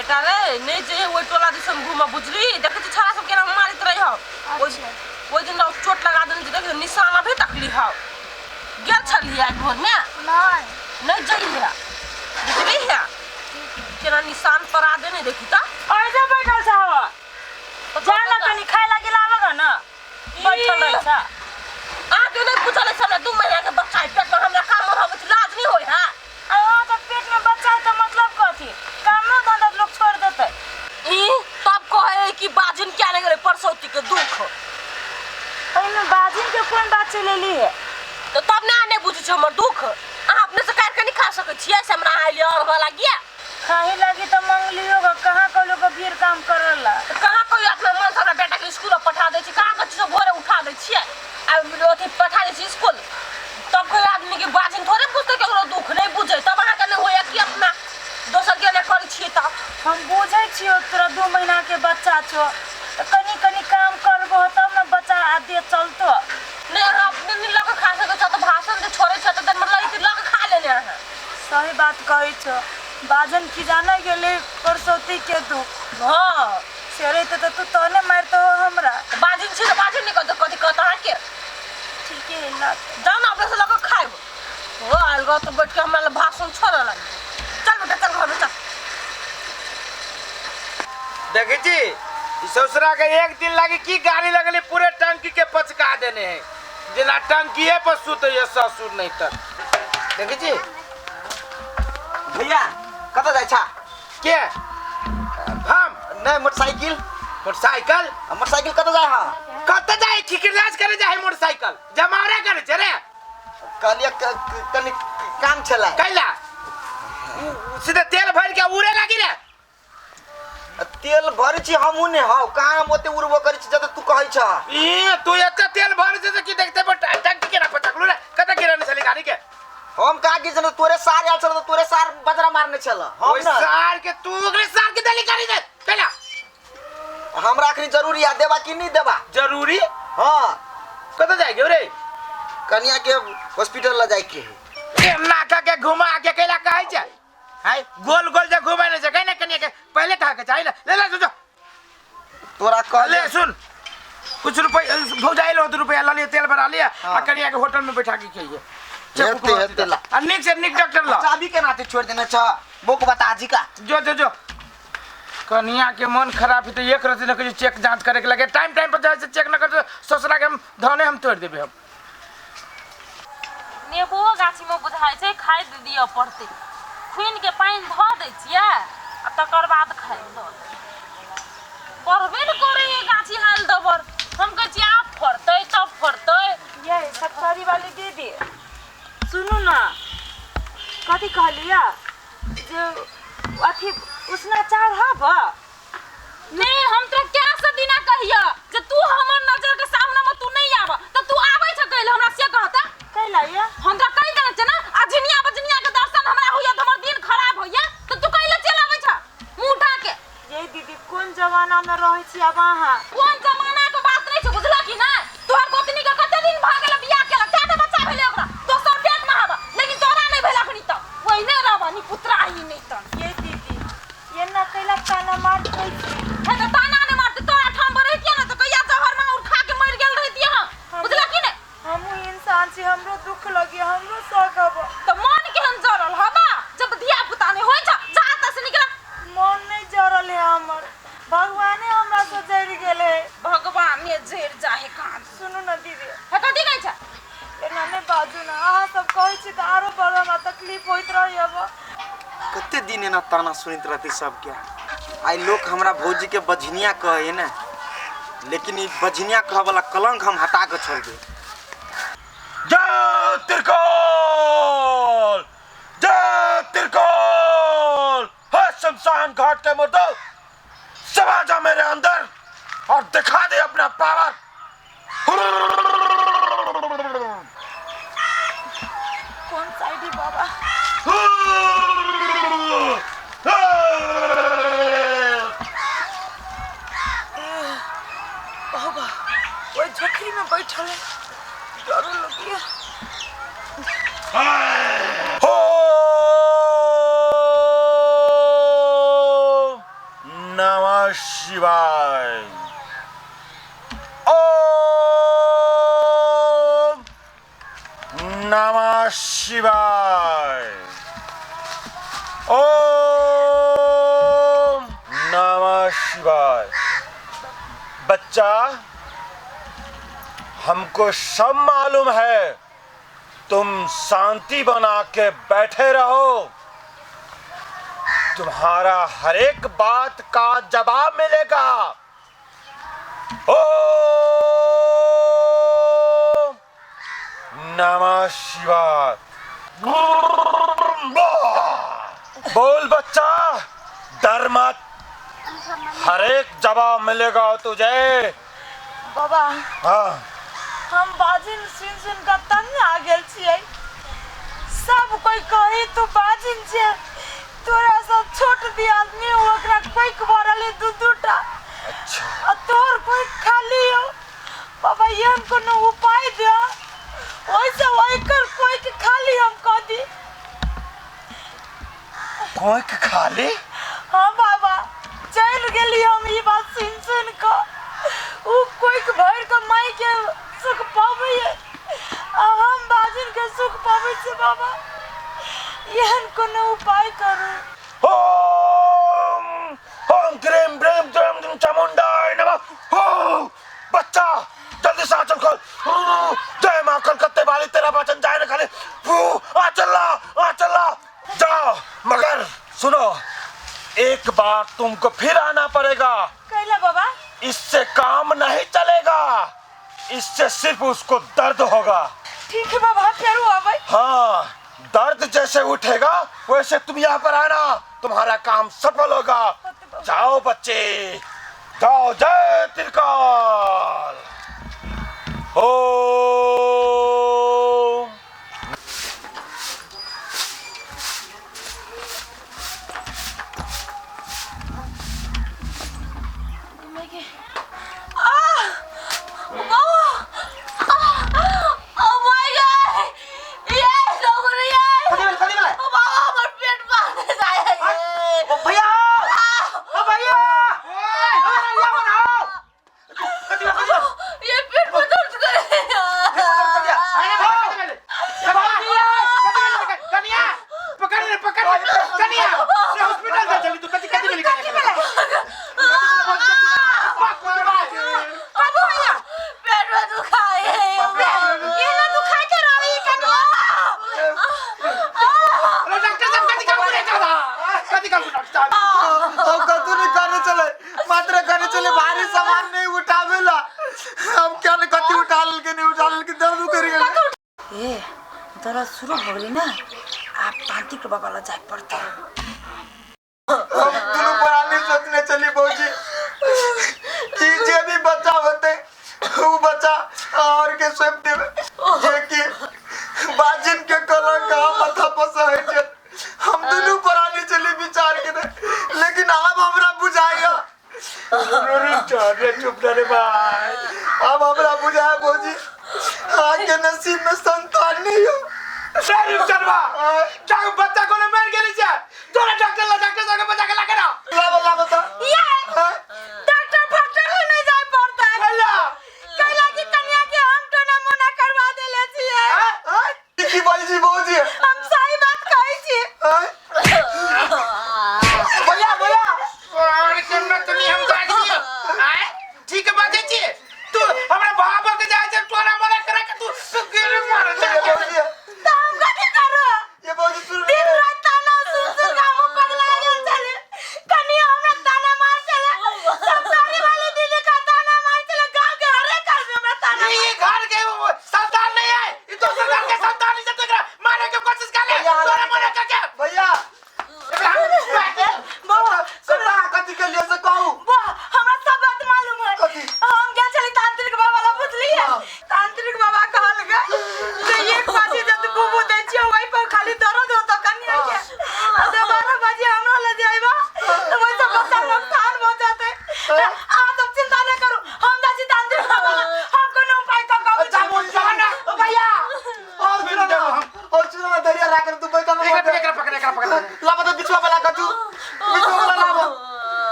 बेटा रे नहीं जे ओइ टोला दिसन घुमा बुझली देखे छ छाड़ा सब केना मारित रही हो ओइ दिन चोट लगा देने जे देखे निशान अभी तकली हो गेल छलिए घर में नहीं जइया बुझली है केना निशान परा देने देखी त ऐसे बैठल छ हो जाना कनी खाए लागे लावगा न बैठल रही छ आगे नहीं पूछले सब 2 महीना के बच्चा पेट में हमरा काम हो लाज नहीं होई है अयो तो पेट में बच्चा है तो मतलब कथी कामो धंधा लोग छोड़ देते ई तब कहे कि बाजिन क्या नहीं करे परसौती के दुख एमे बाजिन के कोन बात चले ली है तो तब ना नहीं बुझी छ हमर दुख आ अपने से काट के नहीं खा सके छियै से हमरा आइले और वाला गया खाही लगी तो मंगलियोगा कहां को लोग भीड़ काम करला कहां कोई अपना मन से बेटा के स्कूल पठा दे छी कहां कछ भोरे उठा दे छियै आ ओथि पठा दे छी स्कूल तब कोई आदमी के बाजिन थोड़े बुझते केकरो दुख नहीं बुझे तब अहाँ के नहीं होया कि अपना दोसर के नहीं करै छियै त हम बुझै छियो तोरा 2 महीना के बच्चा छो तो कनी कनी काम करबो तब न बच्चा आदि चलतो नहीं अहाँ अपने नहीं लग खा सके छ तो भाषण दे छोड़े छ त मतलब ई लग खा लेने अहाँ सही बात कहै छ बाजन की जाने गेले परसौती के दुख हां सेरे तो तू तने मारतो हमरा बाजिन छी बाजिन नहीं कहत कथि कहत अहाँ के ठीक है ना जान अपने से लग खाइब हो अलगा तो बैठ के हमरा भाषण छोड़ लग चल बेटा चल घर में चल देखी जी ससुरा के एक दिन लगी की गाड़ी लगली पूरे टंकी के पचका देने हैं जना टंकीए पर सुत ये ससुर नहीं तक देखी जी भैया कत जाय छा के हम नहीं मोटरसाइकिल मोटरसाइकिल कत जाय हा कत जाए ठिकराज करे जाए मोटरसाइकिल जमावरा करे छ रे कहलिए कनी काम छला कैला सीधे तेल भर के उड़े लगी रे तेल भर छी हमहु ने हां कहां हम ओते उड़बो करै छी जत तू कहै छ ई तू एते तेल भर से की देखते पर टंकी के ना पचकलू रे कत गिरने चली गाड़ी के हम का की जन तोरे सार आल छल तोरे सार बजरा मारने छल हम ना सार के तू ओकरे सार के दली करी दे कैला हमरा अखनी जरूरी है देबा कि नहीं देबा जरूरी हां कत जाए गे रे कन्या के हॉस्पिटल ला जाए के ए नाका के घुमा के कैला कहै छ हाय गोल गोल जे घुमाय ने छै कने कन्या के पहले कहा के चाहिए ले ले जो तोरा कहले ले सुन कुछ रुपए भौजाइल 100 रुपया ला लिए तेल भरा लिया आ कन्या के होटल में बैठा के खाइए हेते ला निक से निक डॉक्टर ला चाबी के नाते छोड़ देना छ बोक बता जी का जो कन्या के मन खराब है तो एक रति न कुछ चेक जांच करे के लगे टाइम टाइम पर जाए चेक न कर ससुरा के हम धने हम तोड़ देबे हम नेबो गाछी में बुझाई छै खाइ दियो पड़ते खुइन के पानी ध दै छियै आ तकर बाद खाइ दो परबे न करे ये गाछी हाल दबर हम कह छी आप फरतै तब फरतै ये सत्तरी वाली दीदी सुनु ना कथि कहलिया जे अथी उसना चार हब नहीं हम तो क्या से दिना कहिया जे तू हमर नजर के सामने में तू नहीं आब त तू आबै छ कहले हमरा से कहता कहला ये हमरा कहि देना छ ना अजनिया बजनिया के दर्शन हमरा होया त हमर दिन खराब होया त तू कहले चल आबै छ मुंह उठा के ये दीदी कोन जमाना में रहै छी अब अहाँ कोन जमाना के बात नहीं छ बुझला कि ना तोहर गोतनी के कते दिन भ गेल बियाह केला केटा बच्चा भेले ओकरा दोसर पेट में हबा लेकिन तोरा नहीं भेला खनी त ओइने रहबानी पुत्रा आई नहीं त ये दीदी ये ना कैला ताना मार छै है त ताना ने मारते तोरा ठाम पर रहितिया ना त कहिया जहर में उठा के मर गेल रहितिया हां बुझला कि नहीं हमहु इंसान छी हमरो दुख लगे हमरो सकब त मन केहन जरल हबा जब धिया पुता नहीं होय छ जात से निकला मन नहीं जरल है हमर भगवाने हमरा से जरि गेले भगवान ने जरि जाहे कान सुनु न दीदी है कथि कहै छ एना ने बाजू ना अहाँ सब कहै छी त आरो बड़ा हमरा तकलीफ होइत रही अब कते दिन ना ताना सुनित रहते सब क्या आई लोग हमरा भौजी के बझनिया कहे ना लेकिन ई बझनिया कह वाला कलंक हम हटा के छोड़ दे जय तिरकोल है शमशान घाट के मुर्दो समा जा मेरे अंदर और दिखा दे अपना पावर कौन साइड बाबा बाबा वो झोखरी में बैठल है डर लगिया हो नमः शिवाय। ओम नमः शिवाय। ओम नमः शिवाय। बच्चा, हमको सब मालूम है, तुम शांति बना के बैठे रहो। तुम्हारा हर एक बात का जवाब मिलेगा। ओम नमः शिवाय। बोल बच्चा, डर मत, हर एक जवाब मिलेगा तुझे। बाबा हाँ, हम बाजिन सुन का तंग आ गेल छियै। सब कोई कही तू बाजिन छे, तोरा सब छोट दी आदमी ओकरा कोई कबरले दूटा। अच्छा, आ तोर कोई खाली हो। बाबा ये कोनो उपाय दे, ओइसे ओइकर कोई के खाली हम कह दी। कोई के खाली? हाँ बाबा, चल गेली हम ई बात सुन को। उ कोई के भर के माई के सुख पावे, आ हम बाजिन के सुख पावे से बाबा। यहन कोनो उपाय करू। ओम ओम क्रीम ब्रीम द्रम चामुंडाय नमः। हो बच्चा, जल्दी से आंचल खोल। जय मां कलकत्ते वाली, तेरा वचन जाए न खाली। आ चला जाओ। मगर सुनो, एक बार तुमको फिर आना पड़ेगा। कैला बाबा? इससे काम नहीं चलेगा, इससे सिर्फ उसको दर्द होगा। ठीक है बाबा, फिर आवे। हाँ, दर्द जैसे उठेगा वैसे तुम यहाँ पर आना, तुम्हारा काम सफल होगा। जाओ बच्चे, जाओ। जय त्रिकाल। ओम दर्द शुरू हो गई ना, आप तांत्रिक बाबा ला जाए पड़ता। हम दोनों पुरानी सोचने चली बहूजी, कि जे भी बच्चा होते वो बच्चा और के स्वयं देवे, जे कि बाजिन के कलंक माथा पर सहे छे। हम दोनों पुरानी चली विचार के, लेकिन अब हमरा बुझाया। चुप रे भाई, अब हमरा बुझाया बहूजी, आगे नसीब में संतान नहीं हो। जाओ, बच्चा को मार गेली छे। तोरा डॉक्टर संगे बच्चा के लाके ना। ला बता। ये डॉक्टर फॉक्टर नहीं जाए पड़ता है। कैला की कन्या के हम तो ना मना करवा देले छिए। की बाजी बहूजी, हम सही बात कहै छी। भैया और केना तनी हम जाग दियो। ठीक बात छै। तू हमरा बाबा के जाय छै, तोरा मना करे के तू केरे मार। ये बहूजी, तो हम कथि करू? ये बहूजी सुन दिन रात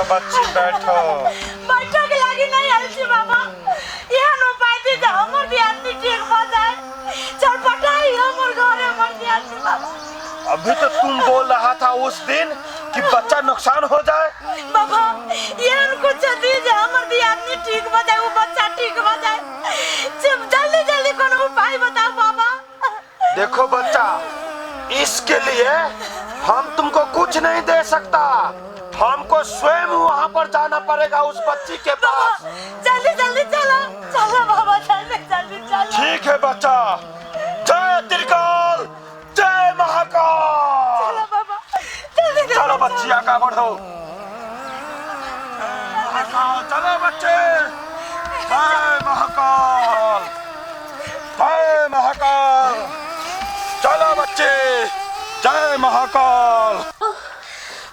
बच्ची बैठो। बैठो के लागी नहीं आइल छी बाबा। यह नो पाइते जा हमर ध्यान नहीं ठीक हो जाए। चल पटाई हमर घरे मर दिया छी बाबा। अभी तो तुम बोल रहा था उस दिन कि बच्चा नुकसान हो जाए। बाबा ये कुछ दीजिए हमर ध्यान नहीं ठीक हो जाए, वो बच्चा ठीक हो जाए। जल्दी जल्दी कोनो उपाय बताओ बाबा। देखो बच्चा, इसके लिए हम तुमको कुछ नहीं दे सकता। हमको स्वयं वहाँ पर जाना पड़ेगा उस बच्ची के पास। जल्दी जल्दी चलो चलो बाबा, जल्दी जल्दी चलो। ठीक है बच्चा। जय त्रिकाल, जय महाकाल। चलो बाबा जल्दी चलो बच्ची आगे बढ़ो। चलो बच्चे, जय महाकाल, जय महाकाल। चलो बच्चे, जय महाकाल।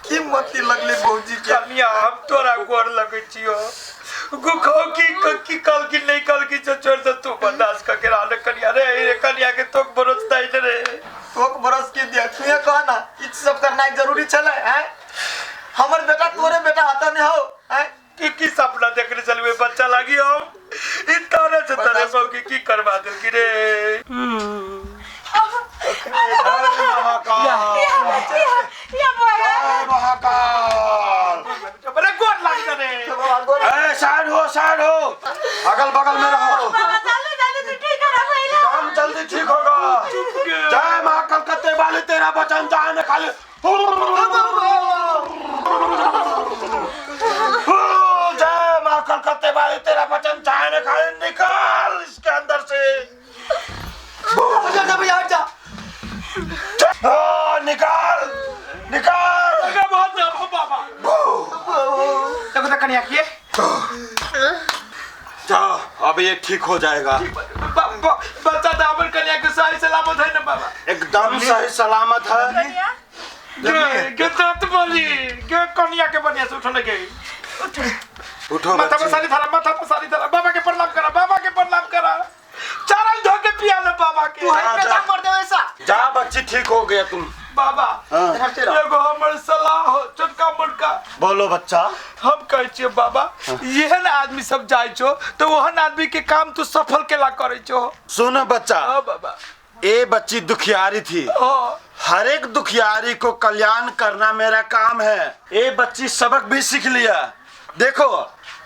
की मती लगली भौजी के। कन्या हम तोरा गोर लगै छियो। गुखो की कल की नहीं कल की छोड़ दे तू बर्दाश्त करके रहने कन्या रे कन्या के तो बरस दई रे। तोक बरस के दिया तुए कह ना ई सब करना जरूरी छले हैं। हमर बेटा तोरे बेटा हाथ में हो हैं। की सपना देखने चलवे बच्चा लागी हम इतना से तरह सब की करवा दे की रे। बड़े गोर लाग रे। ए साइड हो, अगल बगल में रहो। काम जल्दी ठीक होगा। जय मां कलकत्ते वाली तेरा वचन जाने खाली। जय मां कलकत्ते वाली तेरा वचन जाने खाली। निकाल इसके अंदर से। निकाल निकाल। बहुत बाबा देखो तो कन्या की जाओ, अब ये ठीक हो जाएगा। बच्चा दामन कन्या के सही सलामत है ना बाबा। एकदम सही सलामत है। कन्या के बढ़िया से उठने के उठो माथा पर सारी धरा बाबा के प्रणाम करा चरण धो के पिया ले बाबा के। जा बच्ची, ठीक हो गया तुम। बाबा हाँ। एगो हमर सलाह हो छोटका मोटका। बोलो बच्चा। हम कहे छिए बाबा एहन आदमी सब जाय छो तो ओहन आदमी के काम तू सफल केला करे छो। सुनो बच्चा, बाबा ये बच्ची दुखियारी थी। हर एक दुखियारी को कल्याण करना मेरा काम है। ये बच्ची सबक भी सीख लिया। देखो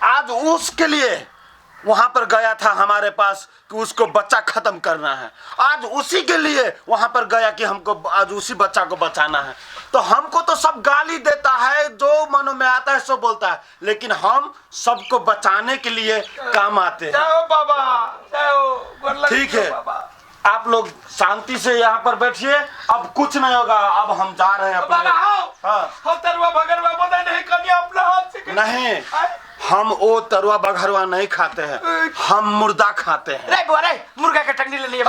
आज उसके लिए वहां पर गया था हमारे पास कि उसको बच्चा खत्म करना है। आज उसी के लिए वहां पर गया कि हमको आज उसी बच्चा को बचाना है। तो हमको तो सब गाली देता है, जो मन में आता है सो बोलता है, लेकिन हम सबको बचाने के लिए काम आते हैं। जाओ बाबा जाओ। ठीक है, आप लोग शांति से यहाँ पर बैठिए। अब कुछ नहीं होगा। अब हम जा रहे हैं बाबा आओ। हाँ। तरुआ भगरवा बोले नहीं कन्या अपना हाथ से नहीं, हम वो तरुआ बघरुआ नहीं खाते हैं, हम मुर्दा खाते हैं। रे मुर्गा के टंगनी ले लिए।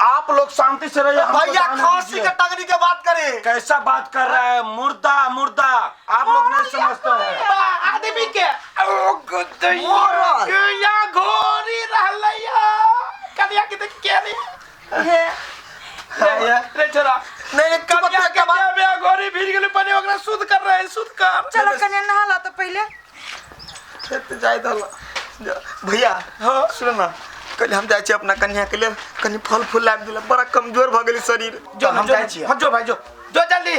आप लोग शांति से रहिए। भैया खांसी के टंगनी के बात करे। कैसा बात कर रहा है? मुर्दा मुर्दा आप लोग नहीं समझते हैं। आदमी के या घोरी रहलैया कन्या के देख के नहीं रे छोरा नहीं कन्या के में घोरी भीड़ गेले पने ओकरा शुद्ध कर रहे हैं। शुद्ध कर चलो कन्या नहा ला तो पहले। खेत जाए भैया। हाँ सुनो ना, कल हम जाए अपना कन्या के लिए कहीं फल फूल लाग दिला। बड़ा कमजोर भ गेली शरीर। जो हम जाए जो भाई जो जल्दी